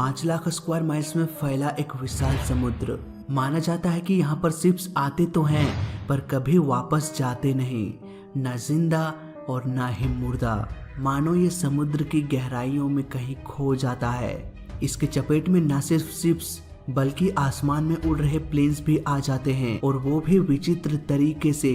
5 lakh square miles में फैला एक विशाल समुद्र। माना जाता है कि यहाँ पर शिप्स आते तो हैं पर कभी वापस जाते नहीं, न जिंदा और न ही मुर्दा। मानो ये समुद्र की गहराइयों में कहीं खो जाता है। इसके चपेट में न सिर्फ शिप्स बल्कि आसमान में उड़ रहे प्लेन्स भी आ जाते हैं और वो भी विचित्र तरीके से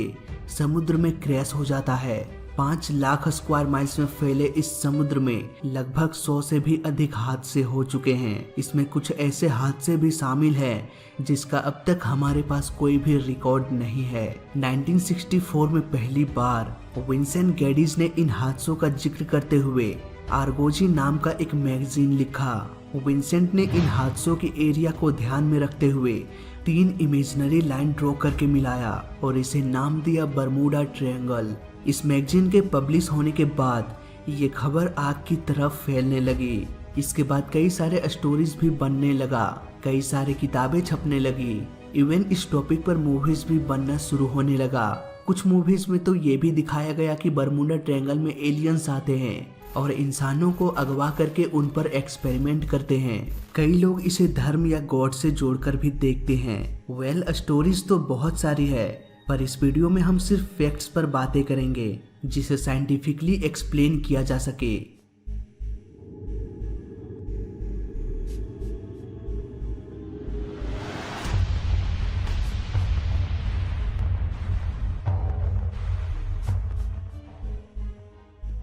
समुद्र में क्रैश हो जाता है। 5 लाख स्क्वायर माइल्स में फैले इस समुद्र में लगभग 100 से भी अधिक हादसे हो चुके हैं। इसमें कुछ ऐसे हादसे भी शामिल हैं जिसका अब तक हमारे पास कोई भी रिकॉर्ड नहीं है। 1964 में पहली बार विंसेंट गैडिस ने इन हादसों का जिक्र करते हुए आर्गोजी नाम का एक मैगजीन लिखा। विंसेंट ने इन हादसों के एरिया को ध्यान में रखते हुए 3 इमेजिनरी लाइन ड्रॉ करके मिलाया और इसे नाम दिया बर्मुडा ट्रायंगल। इस मैगजीन के पब्लिश होने के बाद ये खबर आग की तरफ फैलने लगी। इसके बाद कई सारे स्टोरीज भी बनने लगा, कई सारे किताबें छपने लगी। इवन इस टॉपिक पर मूवीज भी बनना शुरू होने लगा। कुछ मूवीज में तो ये भी दिखाया गया कि बर्मुडा ट्रायंगल में एलियंस आते हैं और इंसानों को अगवा करके उन पर एक्सपेरिमेंट करते हैं। कई लोग इसे धर्म या गॉड से जोड़कर भी देखते हैं। स्टोरीज तो बहुत सारी है पर इस वीडियो में हम सिर्फ फैक्ट्स पर बातें करेंगे जिसे साइंटिफिकली एक्सप्लेन किया जा सके।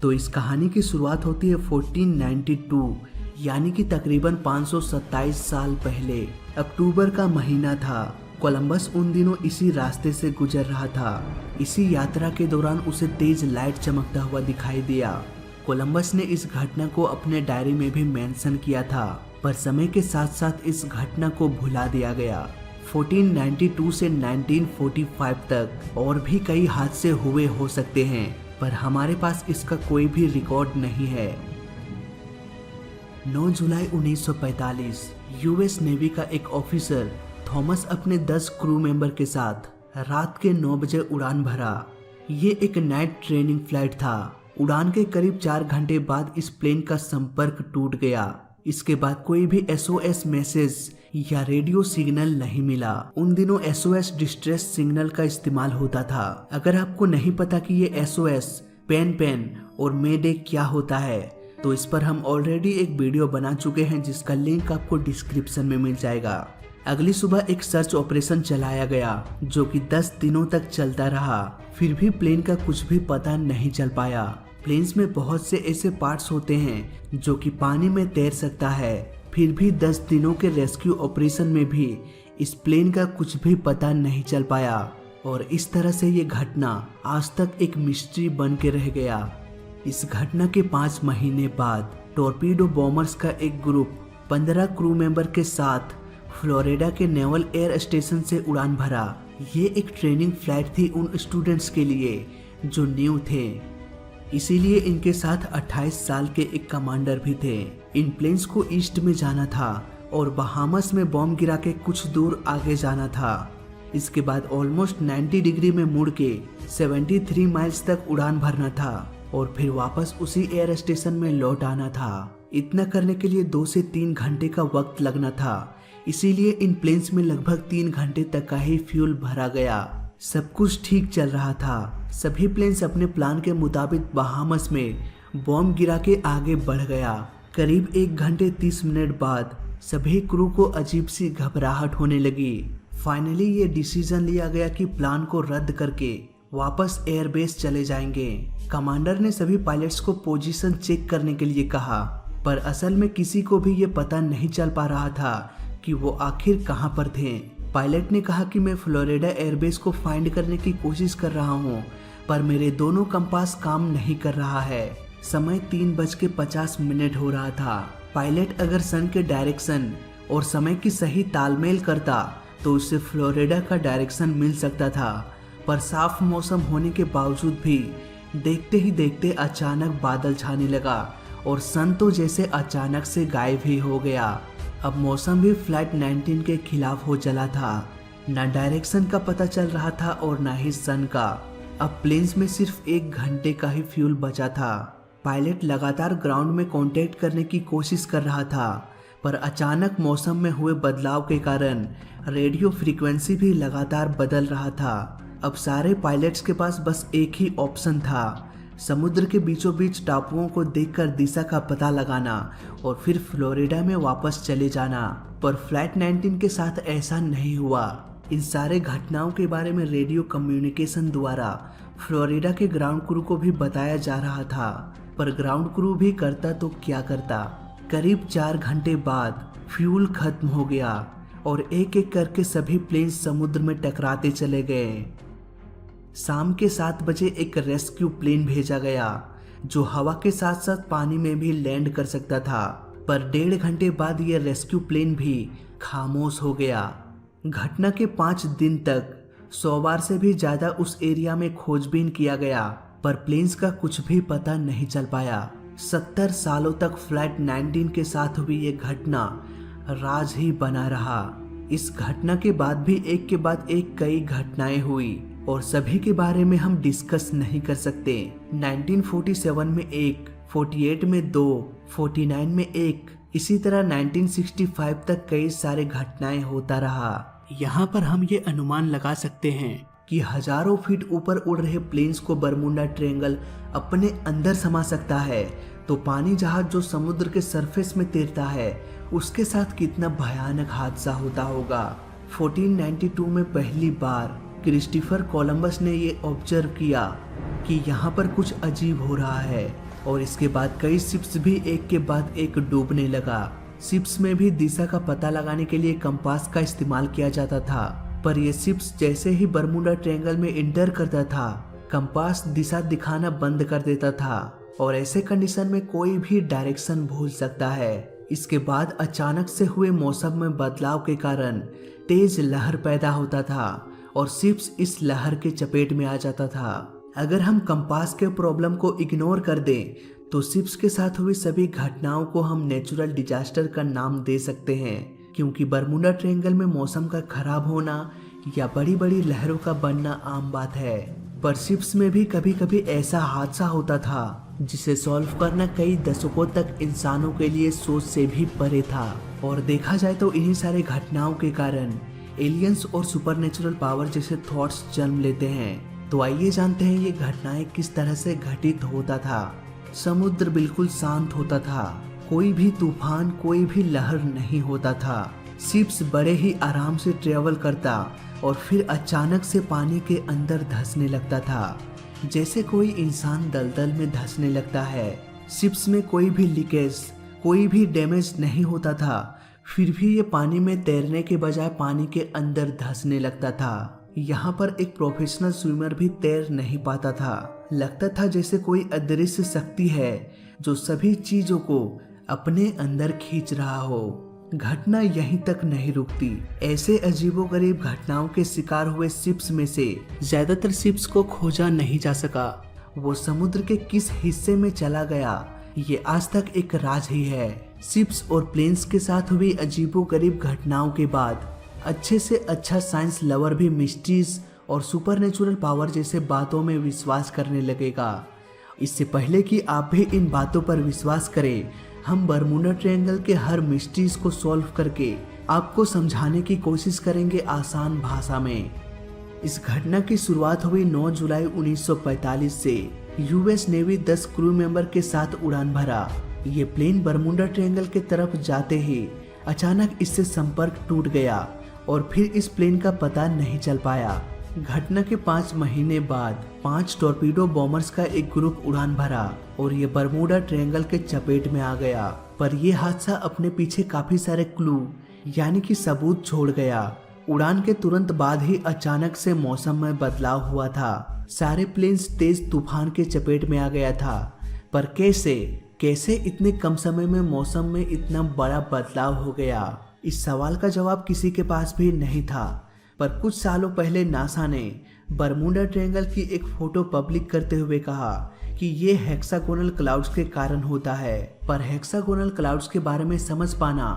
तो इस कहानी की शुरुआत होती है 1492 यानी कि तकरीबन 527 साल पहले। अक्टूबर का महीना था। कोलंबस उन दिनों इसी रास्ते से गुजर रहा था। इसी यात्रा के दौरान उसे तेज लाइट चमकता हुआ दिखाई दिया। कोलंबस ने इस घटना को अपने डायरी में भी मेंशन किया था पर समय के साथ साथ इस घटना को भुला दिया गया। 1492 से 1945 तक और भी कई हादसे हुए हो सकते हैं पर हमारे पास इसका कोई भी रिकॉर्ड नहीं है। 9 जुलाई 1945 यूएस नेवी का एक ऑफिसर थॉमस अपने 10 क्रू मेंबर के साथ रात के 9 बजे उड़ान भरा। ये एक नाइट ट्रेनिंग फ्लाइट था। उड़ान के करीब 4 घंटे बाद इस प्लेन का संपर्क टूट गया। इसके बाद कोई भी एसओएस मैसेज या रेडियो सिग्नल नहीं मिला। उन दिनों एसओएस डिस्ट्रेस सिग्नल का इस्तेमाल होता था। अगर आपको नहीं पता कि ये एसओएस, पेन और मेडे क्या होता है तो इस पर हम ऑलरेडी एक वीडियो बना चुके हैं जिसका लिंक आपको डिस्क्रिप्शन में मिल जाएगा। अगली सुबह एक सर्च ऑपरेशन चलाया गया जो कि 10 दिनों तक चलता रहा। फिर भी प्लेन का कुछ भी पता नहीं चल पाया। प्लेन्स में बहुत से ऐसे पार्ट्स होते हैं जो कि पानी में तैर सकता है। फिर भी 10 दिनों के रेस्क्यू ऑपरेशन में भी इस प्लेन का कुछ भी पता नहीं चल पाया और इस तरह से ये घटना आज तक एक मिस्ट्री बन के रह गया। इस घटना के 5 महीने बाद टॉर्पीडो बॉम्बर्स का एक ग्रुप 15 क्रू मेंबर के साथ फ्लोरिडा के नेवल एयर स्टेशन से उड़ान भरा। ये एक ट्रेनिंग फ्लाइट थी उन स्टूडेंट्स के लिए जो न्यू थे, इसीलिए इनके साथ 28 साल के एक कमांडर भी थे। इन प्लेन्स को ईस्ट में जाना था और बहामस में बॉम्ब गिरा के कुछ दूर आगे जाना था। इसके बाद ऑलमोस्ट 90 डिग्री में मुड़ के 73 माइल्स तक उड़ान भरना था और फिर वापस उसी एयर स्टेशन में लौट आना था। इतना करने के लिए 2 से 3 घंटे का वक्त लगना था, इसीलिए इन प्लेन्स में लगभग 3 घंटे तक का ही फ्यूल भरा गया। सब कुछ ठीक चल रहा था। सभी प्लेन्स अपने प्लान के मुताबिक बहामस में बॉम्ब गिरा के आगे बढ़ गया। करीब 1 घंटे 30 मिनट बाद सभी क्रू को अजीब सी घबराहट होने लगी। फाइनली ये डिसीजन लिया गया कि प्लान को रद्द करके वापस एयरबेस चले जाएंगे। कमांडर ने सभी पायलट्स को पोजीशन चेक करने के लिए कहा पर असल में किसी को भी ये पता नहीं चल पा रहा था कि वो आखिर कहाँ पर थे। पायलट ने कहा कि मैं फ्लोरिडा एयरबेस को फाइंड करने की कोशिश कर रहा हूँ पर मेरे दोनों कंपास काम नहीं कर रहा है। समय 3:50 हो रहा था। पायलट अगर सन के डायरेक्शन और समय की सही तालमेल करता तो उससे फ्लोरिडा का डायरेक्शन मिल सकता था पर साफ मौसम होने के बावजूद भी देखते ही देखते अचानक बादल छाने लगा और सन तो जैसे अचानक से गायब ही हो गया। अब मौसम भी फ्लाइट 19 के खिलाफ हो चला था। न डायरेक्शन का पता चल रहा था और न ही सन का। अब प्लेन्स में सिर्फ 1 घंटे का ही फ्यूल बचा था। पायलट लगातार ग्राउंड में कांटेक्ट करने की कोशिश कर रहा था पर अचानक मौसम में हुए बदलाव के कारण रेडियो फ्रीक्वेंसी भी लगातार बदल रहा था। अब सारे पायलट्स के पास बस एक ही ऑप्शन था, समुद्र के बीचों बीच टापुओं को देखकर दिशा का पता लगाना और फिर फ्लोरिडा में वापस चले जाना। पर फ्लाइट 19 के साथ ऐसा नहीं हुआ। इन सारे घटनाओं के बारे में रेडियो कम्युनिकेशन द्वारा फ्लोरिडा के ग्राउंड क्रू को भी बताया जा रहा था, पर ग्राउंड क्रू भी करता तो क्या करता। करीब 4 घंटे बाद फ्यूल खत्म हो गया और एक एक करके सभी प्लेन समुद्र में टकराते चले गए। शाम के 7 बजे एक रेस्क्यू प्लेन भेजा गया जो हवा के साथ साथ पानी में भी लैंड कर सकता था, पर 1.5 घंटे बाद यह रेस्क्यू प्लेन भी खामोश हो गया। घटना के 5 दिन तक 100 बार से भी ज्यादा उस एरिया में खोजबीन किया गया, पर प्लेन्स का कुछ भी पता नहीं चल पाया। 70 सालों तक फ्लाइट 19 के साथ हुई ये घटना राज ही बना रहा। इस घटना के बाद भी एक के बाद एक कई घटनाएं हुई और सभी के बारे में हम डिस्कस नहीं कर सकते। 1947 में एक, 48 में 2, 49 में एक, इसी तरह 1965 तक कई सारे घटनाएं होता रहा। यहाँ पर हम ये अनुमान लगा सकते हैं कि हजारों फीट ऊपर उड़ रहे प्लेन्स को बरमुडा ट्रायंगल अपने अंदर समा सकता है, तो पानी जहाज जो समुद्र के सरफेस में तैरता है उसके साथ कितना भयानक हादसा होता होगा। 1492 में पहली बार क्रिस्टोफर कोलंबस ने ये ऑब्जर्व किया कि यहाँ पर कुछ अजीब हो रहा है और इसके बाद कई शिप्स भी एक के बाद एक डूबने लगा। शिप्स में भी दिशा का पता लगाने के लिए कंपास का इस्तेमाल किया जाता था, पर ये शिप्स जैसे ही बरमुडा ट्रायंगल में इंटर करता था कंपास दिशा दिखाना बंद कर देता था और ऐसे कंडीशन में कोई भी डायरेक्शन भूल सकता है। इसके बाद अचानक से हुए मौसम में बदलाव के कारण तेज लहर पैदा होता था और शिप्स इस लहर के चपेट में आ जाता था। अगर हम कंपास के प्रॉब्लम को इग्नोर कर दें तो शिप्स के साथ हुई सभी घटनाओं को हम नेचुरल डिजास्टर का नाम दे सकते हैं, क्योंकि बरमुडा ट्रायंगल में मौसम का खराब होना या बड़ी बड़ी लहरों का बनना आम बात है। पर शिप्स में भी कभी कभी ऐसा हादसा होता था जिसे सॉल्व करना कई दशकों तक इंसानों के लिए सोच से भी परे था। और देखा जाए तो इन्हीं सारे घटनाओं के कारण एलियंस और सुपरनेचुरल पावर जैसे थॉट्स जन्म लेते हैं। तो आइए जानते हैं ये घटनाएं किस तरह से घटित होता था। समुद्र बिल्कुल शांत होता था, कोई भी तूफान कोई भी लहर नहीं होता था। शिप्स बड़े ही आराम से ट्रेवल करता और फिर अचानक से पानी के अंदर धंसने लगता था, जैसे कोई इंसान दलदल में धंसने लगता है। शिप्स में कोई भी लीकेज कोई भी डैमेज नहीं होता था, फिर भी ये पानी में तैरने के बजाय पानी के अंदर धंसने लगता था। यहाँ पर एक प्रोफेशनल स्विमर भी तैर नहीं पाता था। लगता था जैसे कोई अदृश्य शक्ति है जो सभी चीजों को अपने अंदर खींच रहा हो। घटना यहीं तक नहीं रुकती। ऐसे अजीबोगरीब घटनाओं के शिकार हुए शिप्स में से ज्यादातर शिप्स को खोजा नहीं जा सका। वो समुद्र के किस हिस्से में चला गया ये आज तक एक राज ही है। शिप्स और प्लेन्स के साथ हुई अजीबोगरीब घटनाओं के बाद अच्छे से अच्छा साइंस लवर भी मिस्ट्रीज और सुपरनेचुरल पावर जैसे बातों में विश्वास करने लगेगा। इससे पहले कि आप भी इन बातों पर विश्वास करें, हम बरमुडा ट्रायंगल के हर मिस्ट्रीज को सॉल्व करके आपको समझाने की कोशिश करेंगे आसान भाषा में। इस घटना की शुरुआत हुई 9 जुलाई 1945 से। यूएस नेवी 10 क्रू मेंबर के साथ उड़ान भरा। ये प्लेन बरमुडा ट्रायंगल के तरफ जाते ही अचानक इससे संपर्क टूट गया और फिर इस प्लेन का पता नहीं चल पाया। घटना के 5 महीने बाद 5 टॉर्पीडो बॉम्बर्स का एक ग्रुप उड़ान भरा और ये बरमुडा ट्रायंगल के चपेट में आ गया। पर यह हादसा अपने पीछे काफी सारे क्लू यानी कि सबूत छोड़ गया। उड़ान के तुरंत बाद ही अचानक से मौसम में बदलाव हुआ था। सारे प्लेन्स तेज तूफान के चपेट में आ गया था। पर कैसे इतने कम समय में मौसम में इतना बड़ा बदलाव हो गया? इस सवाल का जवाब किसी के पास भी नहीं था। पर कुछ सालों पहले नासा ने बरमुडा ट्रायंगल की एक फोटो पब्लिक करते हुए कहा कि ये हेक्सागोनल क्लाउड्स के कारण होता है। पर हेक्सागोनल क्लाउड्स के बारे में समझ पाना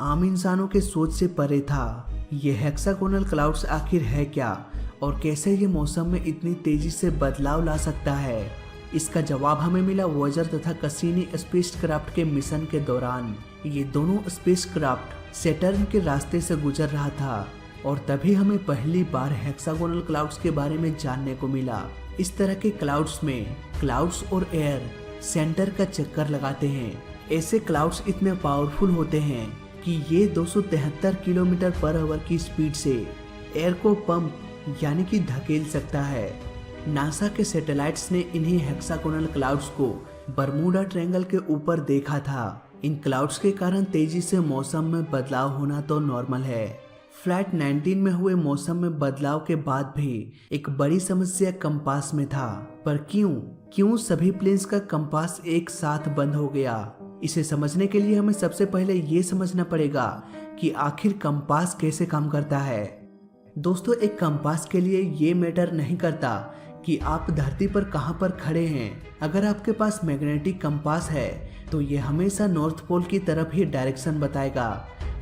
आम इंसानों के सोच से परे था। ये हेक्सागोनल क्लाउड्स आखिर है क्या और कैसे ये मौसम में इतनी तेजी से बदलाव ला सकता है? इसका जवाब हमें मिला वॉयेजर तथा कैसिनी स्पेसक्राफ्ट के मिशन के दौरान। ये दोनों स्पेसक्राफ्ट सैटर्न के रास्ते से गुजर रहा था और तभी हमें पहली बार हेक्सागोनल क्लाउड्स के बारे में जानने को मिला। इस तरह के क्लाउड्स में क्लाउड्स और एयर सेंटर का चक्कर लगाते हैं। ऐसे क्लाउड्स इतने पावरफुल होते हैं कि ये 273 किलोमीटर पर आवर की स्पीड से एयर को पंप यानी कि धकेल सकता है। नासा के सैटेलाइट्स ने इन्हीं हेक्सागोनल क्लाउड्स को बरमूडा ट्रायंगल के ऊपर देखा था। इन क्लाउड्स के कारण तेजी से मौसम में बदलाव होना तो नॉर्मल है। फ्लाइट 19 में हुए मौसम में बदलाव के बाद भी एक बड़ी समस्या कंपास में था। पर क्यों सभी प्लेन्स का कंपास एक साथ बंद हो गया? इसे समझने के लिए हमें सबसे पहले ये समझना पड़ेगा कि आखिर कंपास कैसे काम करता है। दोस्तों, एक कंपास के लिए ये मैटर नहीं करता कि आप धरती पर कहां पर खड़े हैं। अगर आपके पास मैग्नेटिक कंपास है तो ये हमेशा नॉर्थ पोल की तरफ ही डायरेक्शन बताएगा।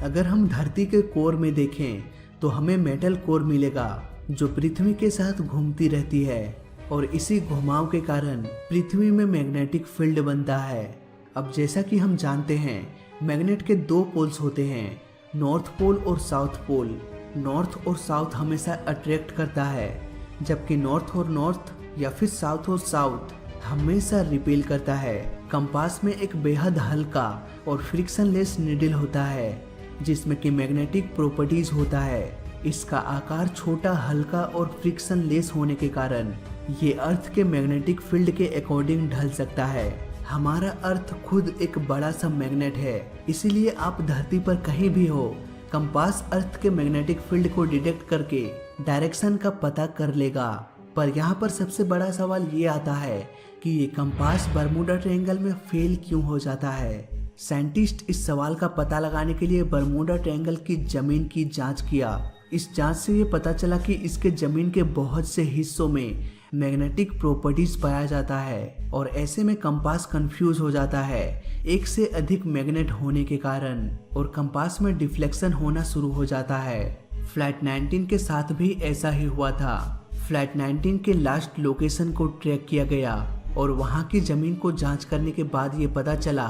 अगर हम धरती के कोर में देखें तो हमें मेटल कोर मिलेगा जो पृथ्वी के साथ घूमती रहती है और इसी घुमाव के कारण पृथ्वी में मैग्नेटिक फील्ड बनता है। अब जैसा कि हम जानते हैं, मैग्नेट के दो पोल्स होते हैं, नॉर्थ पोल और साउथ पोल। नॉर्थ और साउथ हमेशा अट्रैक्ट करता है, जबकि नॉर्थ और नॉर्थ या फिर साउथ और साउथ हमेशा रिपेल करता है। कंपास में एक बेहद हल्का और फ्रिक्शनलेस नीडल होता है जिसमें कि मैग्नेटिक प्रॉपर्टीज होता है। इसका आकार छोटा, हल्का और फ्रिक्शनलेस होने के कारण ये अर्थ के मैग्नेटिक फील्ड के अकॉर्डिंग ढल सकता है। हमारा अर्थ खुद एक बड़ा सा मैग्नेट है, इसीलिए आप धरती पर कहीं भी हो, कंपास अर्थ के मैग्नेटिक फील्ड को डिटेक्ट करके डायरेक्शन का पता कर लेगा। पर यहाँ पर सबसे बड़ा सवाल ये आता है कि ये कंपास बरमूडा ट्रायंगल में फेल क्यों हो जाता है। साइंटिस्ट इस सवाल का पता लगाने के लिए बरमूडा ट्रायंगल की जमीन की जांच किया। इस जांच से ये पता चला कि इसके जमीन के बहुत से हिस्सों में मैग्नेटिक प्रॉपर्टीज पाया जाता है और ऐसे में कंपास कंफ्यूज हो जाता है एक से अधिक मैग्नेट होने के कारण, और कंपास में डिफ्लेक्शन होना शुरू हो जाता है। फ्लाइट 19 के साथ भी ऐसा ही हुआ था। फ्लाइट 19 के लास्ट लोकेशन को ट्रैक किया गया और वहां की जमीन को जांच करने के बाद ये पता चला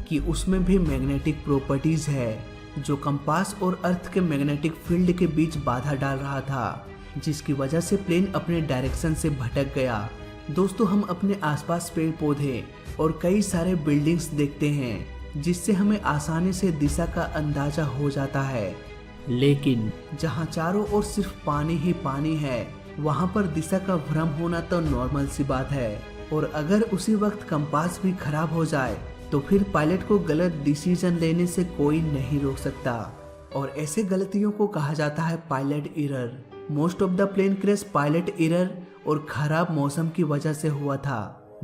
कि उसमें भी मैग्नेटिक प्रॉपर्टीज है जो कंपास और अर्थ के मैग्नेटिक फील्ड के बीच बाधा डाल रहा था, जिसकी वजह से प्लेन अपने डायरेक्शन से भटक गया। दोस्तों, हम अपने आसपास पेड़ पौधे और कई सारे बिल्डिंग्स देखते हैं जिससे हमें आसानी से दिशा का अंदाजा हो जाता है, लेकिन जहां चारों ओर सिर्फ पानी ही पानी है वहां पर दिशा का भ्रम होना तो नॉर्मल सी बात है। और अगर उसी वक्त कंपास भी खराब हो जाए तो फिर पायलट को गलत डिसीजन लेने से कोई नहीं रोक सकता, और ऐसे गलतियों को कहा जाता है pilot error. Most of the plane crash pilot error और खराब मौसम की वजह से हुआ था।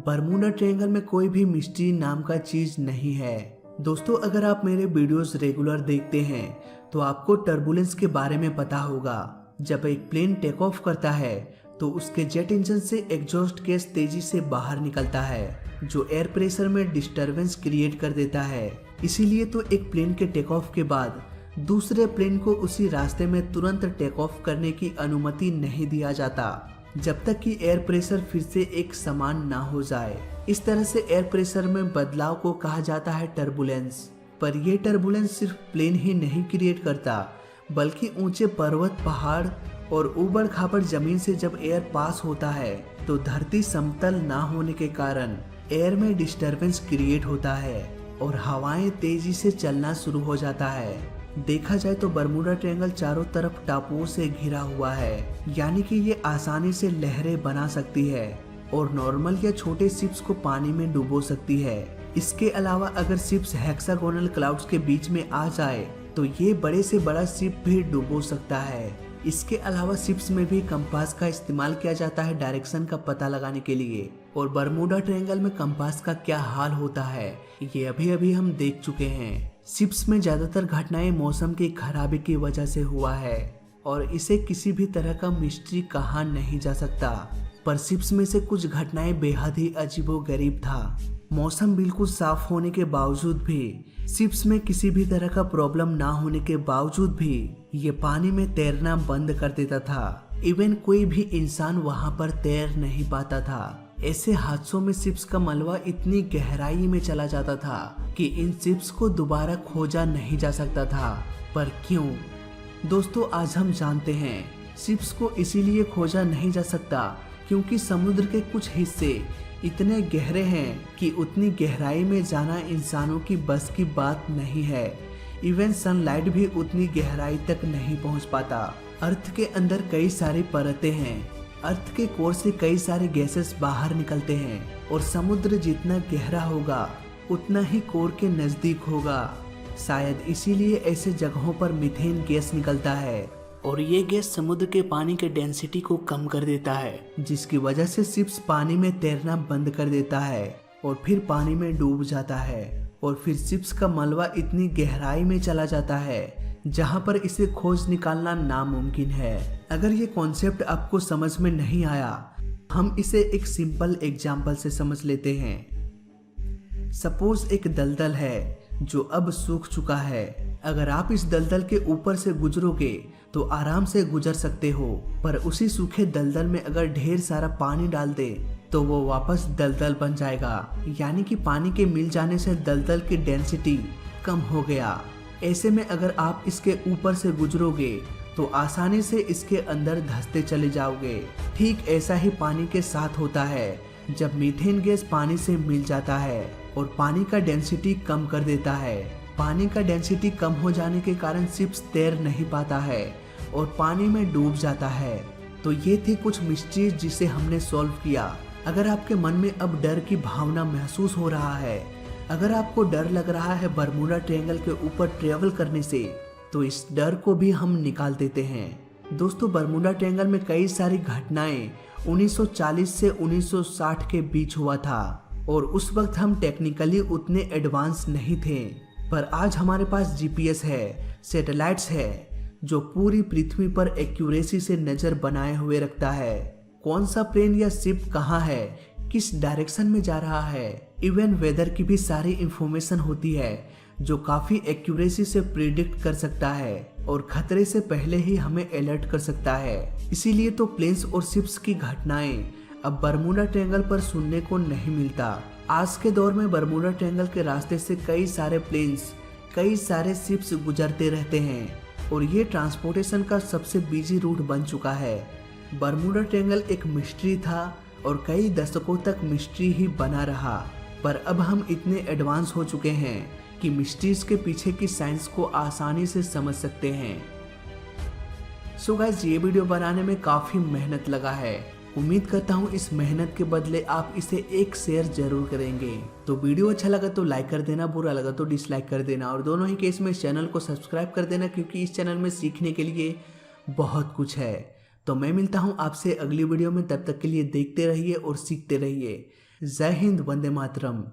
बरमूडा ट्रायंगल में कोई भी मिस्ट्री नाम का चीज नहीं है। दोस्तों, अगर आप मेरे वीडियोस रेगुलर देखते हैं तो आपको टर्बुलेंस के बारे में पता होगा। जब एक प्लेन टेक ऑफ करता है तो उसके जेट इंजन से एग्जॉस्ट गैस तेजी से बाहर निकलता है जो एयर प्रेशर में डिस्टरबेंस क्रिएट कर देता है। इसीलिए तो एक प्लेन के टेक ऑफ के बाद दूसरे प्लेन को उसी रास्ते में तुरंत टेक ऑफ करने की अनुमति नहीं दिया जाता जब तक कि एयर प्रेशर फिर से एक समान ना हो जाए। इस तरह से एयर प्रेशर में बदलाव को कहा जाता है टर्बुलेंस। पर यह टर्बुलेंस सिर्फ प्लेन ही नहीं क्रिएट करता, बल्कि ऊंचे पर्वत, पहाड़ और ऊबड़ खाबड़ जमीन से जब एयर पास होता है तो धरती समतल ना होने के कारण एयर में डिस्टरबेंस क्रिएट होता है और हवाएं तेजी से चलना शुरू हो जाता है। देखा जाए तो बरमूडा ट्रायंगल चारों तरफ टापुओं से घिरा हुआ है, यानी कि ये आसानी से लहरें बना सकती है और नॉर्मल या छोटे शिप्स को पानी में डुबो सकती है। इसके अलावा अगर शिप्स हेक्सागोनल क्लाउड्स के बीच में आ जाए तो ये बड़े से बड़ा शिप भी डुबो सकता है। इसके अलावा शिप्स में भी कंपास का इस्तेमाल किया जाता है डायरेक्शन का पता लगाने के लिए, और बरमूडा ट्रायंगल में कंपास का क्या हाल होता है ये अभी अभी हम देख चुके हैं। शिप्स में ज्यादातर घटनाएं मौसम की खराबी की वजह से हुआ है और इसे किसी भी तरह का मिस्ट्री कहा नहीं जा सकता। पर शिप्स में से कुछ घटनाएं बेहद ही अजीबोगरीब था। मौसम बिल्कुल साफ होने के बावजूद भी, शिप्स में किसी भी तरह का प्रॉब्लम ना होने के बावजूद भी ये पानी में तैरना बंद कर देता था। इवन कोई भी इंसान वहां पर तैर नहीं पाता था। ऐसे हादसों में शिप्स का मलबा इतनी गहराई में चला जाता था कि इन शिप्स को दोबारा खोजा नहीं जा सकता था। पर क्यों? दोस्तों, आज हम जानते हैं शिप्स को इसीलिए खोजा नहीं जा सकता क्योंकि समुद्र के कुछ हिस्से इतने गहरे हैं कि उतनी गहराई में जाना इंसानों की बस की बात नहीं है। इवन सनलाइट भी उतनी गहराई तक नहीं पहुंच पाता। अर्थ के अंदर कई सारी परतें हैं। अर्थ के कोर से कई सारे गैसेस बाहर निकलते हैं और समुद्र जितना गहरा होगा उतना ही कोर के नजदीक होगा। शायद इसीलिए ऐसे जगहों पर मीथेन गैस निकलता है और ये गैस समुद्र के पानी के डेंसिटी को कम कर देता है, जिसकी वजह से शिप्स पानी में तैरना बंद कर देता है और फिर पानी में डूब जाता है। और फिर शिप्स का मलबा इतनी गहराई में चला जाता है जहां पर इसे खोज निकालना नामुमकिन है। अगर ये कॉन्सेप्ट आपको समझ में नहीं आया, हम इसे एक सिंपल एग्जाम्पल से समझ लेते हैं। सपोज एक दलदल है जो अब सूख चुका है। अगर आप इस दलदल के ऊपर से गुजरोगे तो आराम से गुजर सकते हो, पर उसी सूखे दलदल में अगर ढेर सारा पानी डाल दे तो वो वापस दलदल बन जाएगा। यानी कि पानी के मिल जाने से दलदल की डेंसिटी कम हो गया। ऐसे में अगर आप इसके ऊपर से गुजरोगे तो आसानी से इसके अंदर धंसते चले जाओगे। ठीक ऐसा ही पानी के साथ होता है। जब मीथेन गैस पानी से मिल जाता है और पानी का डेंसिटी कम कर देता है, पानी का डेंसिटी कम हो जाने के कारण शिप्स तैर नहीं पाता है और पानी में डूब जाता है। तो ये थी कुछ मिस्ट्रीज जिसे हमने सॉल्व किया। अगर आपके मन में अब डर की भावना महसूस हो रहा है, अगर आपको डर लग रहा है बरमूडा ट्रायंगल के ऊपर ट्रेवल करने से, तो इस डर को भी हम निकाल देते हैं। दोस्तों, बरमूडा ट्रायंगल में कई सारी घटनाएं 1940 से 1960 के बीच हुआ था और उस वक्त हम टेक्निकली उतने एडवांस नहीं थे। पर आज हमारे पास जीपीएस है, सैटेलाइट्स है, जो पूरी पृथ्वी पर एक्यूरेसी से नजर बनाए हुए रखता है। कौन सा प्लेन या शिप कहाँ है, किस डायरेक्शन में जा रहा है, इवन वेदर की भी सारी इंफॉर्मेशन होती है जो काफी एक्यूरेसी से प्रिडिक्ट कर सकता है और खतरे से पहले ही हमें अलर्ट कर सकता है। इसीलिए तो प्लेन्स और शिप्स की घटनाएं अब बरमूडा ट्रायंगल पर सुनने को नहीं मिलता। आज के दौर में बरमूडा ट्रायंगल के रास्ते से कई सारे प्लेन्स, कई सारे शिप्स गुजरते रहते हैं और ये ट्रांसपोर्टेशन का सबसे बिजी रूट बन चुका है। बरमूडा ट्रायंगल एक मिस्ट्री था और कई दशकों तक मिस्ट्री ही बना रहा, पर अब हम इतने एडवांस हो चुके हैं कि मिस्ट्रीज के पीछे की साइंस को आसानी से समझ सकते हैं। सो गाइस, ये वीडियो बनाने में काफी मेहनत लगा है। उम्मीद करता हूँ इस मेहनत के बदले आप इसे एक शेयर जरूर करेंगे। तो वीडियो अच्छा लगा तो लाइक कर देना, बुरा लगा तो डिसलाइक कर देना और दोनों ही केस में इस चैनल को सब्सक्राइब कर देना, क्योंकि इस चैनल में सीखने के लिए बहुत कुछ है। तो मैं मिलता हूँ आपसे अगली वीडियो में, तब तक के लिए देखते रहिए और सीखते रहिए। जय हिंद, वंदे मातरम।